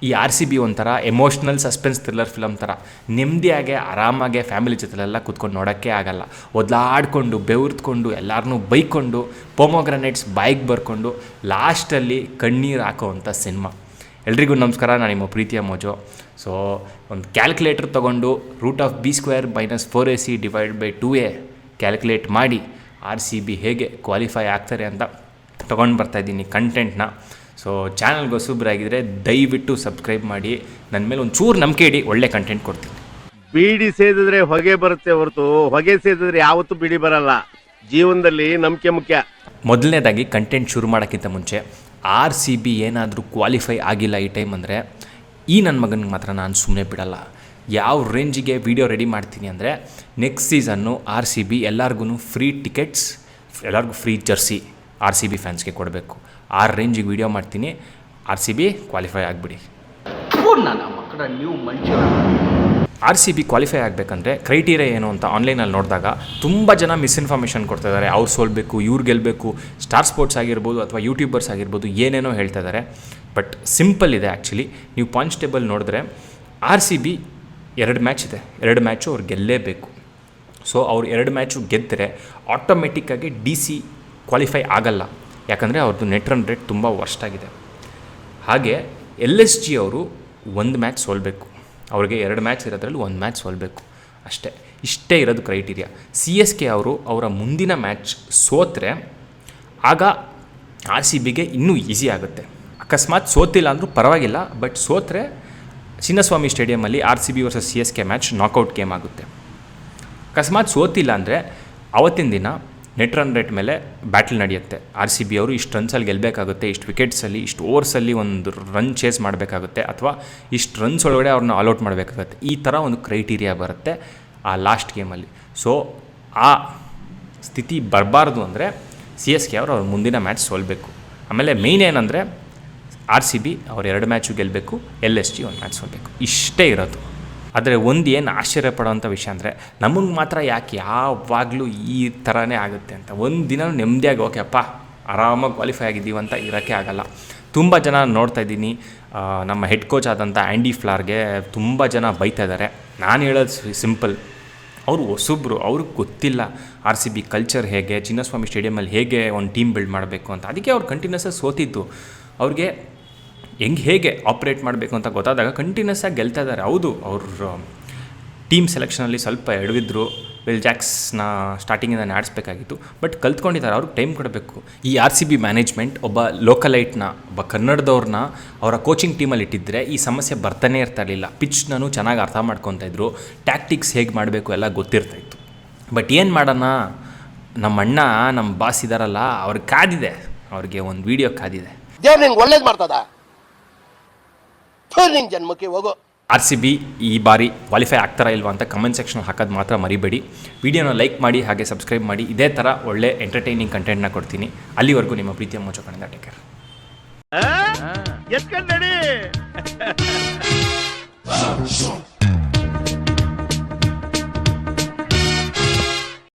ಈ RCB ಒಂಥರ emotional suspense thriller film ಥರ ನೆಮ್ಮದಿಯಾಗೆ ಆರಾಮಾಗೆ ಫ್ಯಾಮಿಲಿ ಜೊತೆಲೆಲ್ಲ ಕೂತ್ಕೊಂಡು ನೋಡೋಕ್ಕೆ ಆಗಲ್ಲ. ಒದ್ಲಾಡ್ಕೊಂಡು ಬೆವ್ರತ್ಕೊಂಡು ಎಲ್ಲರನ್ನೂ ಬೈಕೊಂಡು ಪೊಮೊಗ್ರನೇಟ್ಸ್ ಬಾಯಿಗೆ ಬರ್ಕೊಂಡು ಲಾಸ್ಟಲ್ಲಿ ಕಣ್ಣೀರು ಹಾಕೋವಂಥ ಸಿನಿಮಾ. ಎಲ್ರಿಗೂ ನಮಸ್ಕಾರ, ನಾನು ನಿಮ್ಮ ಪ್ರೀತಿಯ ಮೋಜೋ. ಸೊ ಒಂದು ಕ್ಯಾಲ್ಕುಲೇಟರ್ ತೊಗೊಂಡು √B² - 4AC / 2A ಕ್ಯಾಲ್ಕುಲೇಟ್ ಮಾಡಿ RCB ಹೇಗೆ ಕ್ವಾಲಿಫೈ ಆಗ್ತಾರೆ ಅಂತ ತೊಗೊಂಡು ಬರ್ತಾಯಿದ್ದೀನಿ ಕಂಟೆಂಟ್ನ. ಸೊ ಚಾನಲ್ಗೆ ಹೊಸಬ್ರಾಗಿದ್ದರೆ ದಯವಿಟ್ಟು ಸಬ್ಸ್ಕ್ರೈಬ್ ಮಾಡಿ. ನನ್ನ ಮೇಲೆ ಒಂದು ಚೂರು ನಂಬಿಕೆ ಇಡಿ, ಒಳ್ಳೆ ಕಂಟೆಂಟ್ ಕೊಡ್ತೀನಿ. ಬೀಡಿ ಸೇದಿದ್ರೆ ಹೊಗೆ ಬರುತ್ತೆ ಹೊರತು ಹೊಗೆ ಸೇದಿದ್ರೆ ಯಾವತ್ತೂ ಬಿಡಿ ಬರಲ್ಲ. ಜೀವನದಲ್ಲಿ ನಂಬಿಕೆ ಮುಖ್ಯ. ಮೊದಲನೇದಾಗಿ ಕಂಟೆಂಟ್ ಶುರು ಮಾಡೋಕ್ಕಿಂತ ಮುಂಚೆ RCB ಏನಾದರೂ ಕ್ವಾಲಿಫೈ ಆಗಿಲ್ಲ ಈ ಟೈಮ್ ಅಂದರೆ ಈ ನನ್ನ ಮಗನಿಗೆ ಮಾತ್ರ ನಾನು ಸುಮ್ಮನೆ ಬಿಡಲ್ಲ. ಯಾವ ರೇಂಜಿಗೆ ವೀಡಿಯೋ ರೆಡಿ ಮಾಡ್ತೀನಿ ಅಂದರೆ ನೆಕ್ಸ್ಟ್ ಸೀಸನ್ನು RCB ಎಲ್ಲರಿಗೂ ಫ್ರೀ ಟಿಕೆಟ್ಸ್, ಎಲ್ಲರಿಗೂ ಫ್ರೀ ಜರ್ಸಿ RCB ಫ್ಯಾನ್ಸ್ಗೆ ಕೊಡಬೇಕು. ಆ ರೇಂಜಿಗೆ ವೀಡಿಯೋ ಮಾಡ್ತೀನಿ. RCB ಕ್ವಾಲಿಫೈ ಆಗಿಬಿಡಿ. RCB ಕ್ವಾಲಿಫೈ ಆಗಬೇಕಂದ್ರೆ ಕ್ರೈಟೀರಿಯಾ ಏನು ಅಂತ ಆನ್ಲೈನಲ್ಲಿ ನೋಡಿದಾಗ ತುಂಬ ಜನ ಮಿಸ್ಇನ್ಫಾರ್ಮೇಷನ್ ಕೊಡ್ತಾಯಿದ್ದಾರೆ. ಅವ್ರು ಸೋಲ್ಬೇಕು, ಇವ್ರು ಗೆಲ್ಲಬೇಕು, ಸ್ಟಾರ್ ಸ್ಪೋರ್ಟ್ಸ್ ಆಗಿರ್ಬೋದು ಅಥವಾ ಯೂಟ್ಯೂಬರ್ಸ್ ಆಗಿರ್ಬೋದು ಏನೇನೋ ಹೇಳ್ತಾ ಇದ್ದಾರೆ. ಬಟ್ ಸಿಂಪಲ್ ಇದೆ ಆ್ಯಕ್ಚುಲಿ. ನೀವು ಪಾಯಿಂಟ್ಸ್ ಟೇಬಲ್ ನೋಡಿದ್ರೆ RCB 2 ಮ್ಯಾಚ್ ಇದೆ, 2 ಮ್ಯಾಚು ಅವ್ರು ಗೆಲ್ಲೇಬೇಕು. ಸೊ ಅವ್ರು 2 ಮ್ಯಾಚು ಗೆದ್ದರೆ ಆಟೋಮೆಟಿಕ್ಕಾಗಿ DC ಕ್ವಾಲಿಫೈ ಆಗಲ್ಲ, ಯಾಕಂದರೆ ಅವ್ರದ್ದು ನೆಟ್ ರನ್ ರೇಟ್ ತುಂಬ ವರ್ಸ್ಟ್ ಆಗಿದೆ. ಹಾಗೆ LSG ಅವರು 1 ಮ್ಯಾಚ್ ಸೋಲ್ಬೇಕು, ಅವ್ರಿಗೆ 2 ಮ್ಯಾಚ್ ಇರೋದ್ರಲ್ಲಿ 1 ಮ್ಯಾಚ್ ಸೋಲ್ಬೇಕು ಅಷ್ಟೇ. ಇಷ್ಟೇ ಇರೋದು ಕ್ರೈಟೀರಿಯಾ. CSK ಅವರು ಅವರ ಮುಂದಿನ ಮ್ಯಾಚ್ ಸೋತರೆ ಆಗ RCBಗೆ ಇನ್ನೂ ಈಸಿ ಆಗುತ್ತೆ. ಅಕಸ್ಮಾತ್ ಸೋತಿಲ್ಲ ಅಂದರೂ ಪರವಾಗಿಲ್ಲ, ಬಟ್ ಸೋತರೆ ಚಿನ್ನಸ್ವಾಮಿ ಸ್ಟೇಡಿಯಮಲ್ಲಿ RCB versus CSK match knockout game ಆಗುತ್ತೆ. ಅಕಸ್ಮಾತ್ ಸೋತಿಲ್ಲ ಅಂದರೆ ಅವತ್ತಿನ ದಿನ ನೆಟ್ ರನ್ ರೇಟ್ ಮೇಲೆ ಬ್ಯಾಟಲ್ ನಡೆಯುತ್ತೆ. RCB ಅವರು ಇಷ್ಟು ರನ್ಸಲ್ಲಿ ಗೆಲ್ಲಬೇಕಾಗುತ್ತೆ, ಇಷ್ಟು ವಿಕೆಟ್ಸಲ್ಲಿ, ಇಷ್ಟು ಓವರ್ಸಲ್ಲಿ ಒಂದು ರನ್ ಚೇಸ್ ಮಾಡಬೇಕಾಗುತ್ತೆ, ಅಥವಾ ಇಷ್ಟು ರನ್ಸ್ ಒಳಗಡೆ ಅವ್ರನ್ನ ಆಲ್ಔಟ್ ಮಾಡಬೇಕಾಗುತ್ತೆ. ಈ ಥರ ಒಂದು ಕ್ರೈಟೀರಿಯಾ ಬರುತ್ತೆ ಆ ಲಾಸ್ಟ್ ಗೇಮಲ್ಲಿ. ಸೊ ಆ ಸ್ಥಿತಿ ಬರಬಾರ್ದು ಅಂದರೆ CSK ಅವರು ಅವ್ರ ಮುಂದಿನ ಮ್ಯಾಚ್ ಸೋಲ್ಬೇಕು. ಆಮೇಲೆ ಮೇಯ್ನ್ ಏನಂದರೆ RCB ಅವ್ರು 2 ಮ್ಯಾಚು ಗೆಲ್ಲಬೇಕು, LSG 1 ಮ್ಯಾಚ್ ಸೋಲ್ಬೇಕು. ಇಷ್ಟೇ ಇರೋದು. ಆದರೆ ಒಂದು ಏನು ಆಶ್ಚರ್ಯ ಪಡೋವಂಥ ವಿಷಯ ಅಂದರೆ ನಮಗೆ ಮಾತ್ರ ಯಾಕೆ ಯಾವಾಗಲೂ ಈ ಥರನೇ ಆಗುತ್ತೆ ಅಂತ. ಒಂದು ದಿನ ನೆಮ್ಮದಿಯಾಗಿ ಓಕೆ ಅಪ್ಪ ಆರಾಮಾಗಿ ಕ್ವಾಲಿಫೈ ಆಗಿದ್ದೀವಿ ಅಂತ ಇರೋಕ್ಕೆ ಆಗಲ್ಲ. ತುಂಬ ಜನ ನೋಡ್ತಾ ಇದ್ದೀನಿ. ನಮ್ಮ ಹೆಡ್ ಕೋಚ್ ಆದಂಥ ಆ್ಯಂಡಿ ಫ್ಲಾರ್ಗೆ ತುಂಬ ಜನ ಬೈತಾ ಇದ್ದಾರೆ. ನಾನು ಹೇಳೋದು ಸಿಂಪಲ್, ಅವರು ಹೊಸಬ್ರು, ಅವ್ರಿಗೆ ಗೊತ್ತಿಲ್ಲ RCB ಕಲ್ಚರ್ ಹೇಗೆ, ಚಿನ್ನಸ್ವಾಮಿ ಸ್ಟೇಡಿಯಮಲ್ಲಿ ಹೇಗೆ ಒಂದು ಟೀಮ್ ಬಿಲ್ಡ್ ಮಾಡಬೇಕು ಅಂತ. ಅದಕ್ಕೆ ಅವ್ರು ಕಂಟಿನ್ಯೂಸ್ಸಾಗಿ ಸೋತಿದ್ದು. ಅವ್ರಿಗೆ ಹೇಗೆ ಆಪ್ರೇಟ್ ಮಾಡಬೇಕು ಅಂತ ಗೊತ್ತಾದಾಗ ಕಂಟಿನ್ಯೂಸ್ಸಾಗಿ ಗೆಲ್ತಾ ಇದ್ದಾರೆ. ಹೌದು, ಅವ್ರ ಟೀಮ್ ಸೆಲೆಕ್ಷನಲ್ಲಿ ಸ್ವಲ್ಪ ಎಡವಿದ್ರು. Will ಜಾಕ್ಸ್ನ ಸ್ಟಾರ್ಟಿಂಗಿಂದ ಆಡಿಸ್ಬೇಕಾಗಿತ್ತು, but ಕಲ್ತ್ಕೊಂಡಿದ್ದಾರೆ. ಅವ್ರಿಗೆ ಟೈಮ್ ಕೊಡಬೇಕು. ಈ RCB ಮ್ಯಾನೇಜ್ಮೆಂಟ್ ಒಬ್ಬ ಲೋಕಲೈಟ್ನ, ಒಬ್ಬ ಕನ್ನಡದವ್ರನ್ನ ಅವರ ಕೋಚಿಂಗ್ ಟೀಮಲ್ಲಿ ಇಟ್ಟಿದ್ದರೆ ಈ ಸಮಸ್ಯೆ ಬರ್ತಾನೆ ಇರ್ತಾಯಿರಲಿಲ್ಲ. ಪಿಚ್ನೂ ಚೆನ್ನಾಗಿ ಅರ್ಥ ಮಾಡ್ಕೊತಾ ಇದ್ರು, ಟ್ಯಾಕ್ಟಿಕ್ಸ್ ಹೇಗೆ ಮಾಡಬೇಕು ಎಲ್ಲ ಗೊತ್ತಿರ್ತಾಯಿತ್ತು. ಬಟ್ ಏನು ಮಾಡೋಣ, ನಮ್ಮ ಅಣ್ಣ, ನಮ್ಮ ಬಾಸ್ ಇದ್ದಾರಲ್ಲ, ಅವ್ರಿಗೆ ಕಾದಿದೆ, ಅವ್ರಿಗೆ ಒಂದು ವೀಡಿಯೋ ಕಾದಿದೆ. ದೇವ್ರು ನಿಂಗೆ ಒಳ್ಳೇದು ಮಾಡ್ತದ, ನಿಂಗೆ ಜನ್ಮಕ್ಕೆ ಹೋಗೋ. RCB ಈ ಬಾರಿ ಕ್ವಾಲಿಫೈ ಆಗ್ತಾರಾ ಇಲ್ವಾ ಅಂತ ಕಮೆಂಟ್ ಸೆಕ್ಷನ್ ಹಾಕೋದು ಮಾತ್ರ ಮರಿಬೇಡಿ. ವಿಡಿಯೋನ ಲೈಕ್ ಮಾಡಿ, ಹಾಗೆ ಸಬ್ಸ್ಕ್ರೈಬ್ ಮಾಡಿ. ಇದೇ ಥರ ಒಳ್ಳೆ ಎಂಟರ್ಟೈನಿಂಗ್ ಕಂಟೆಂಟ್ನ ಕೊಡ್ತೀನಿ. ಅಲ್ಲಿವರೆಗೂ ನಿಮ್ಮ ಪ್ರೀತಿಯ ಮೋಜೋ ಕಡೆಯಿಂದ ಟೇಕ್ ಕೇರ್.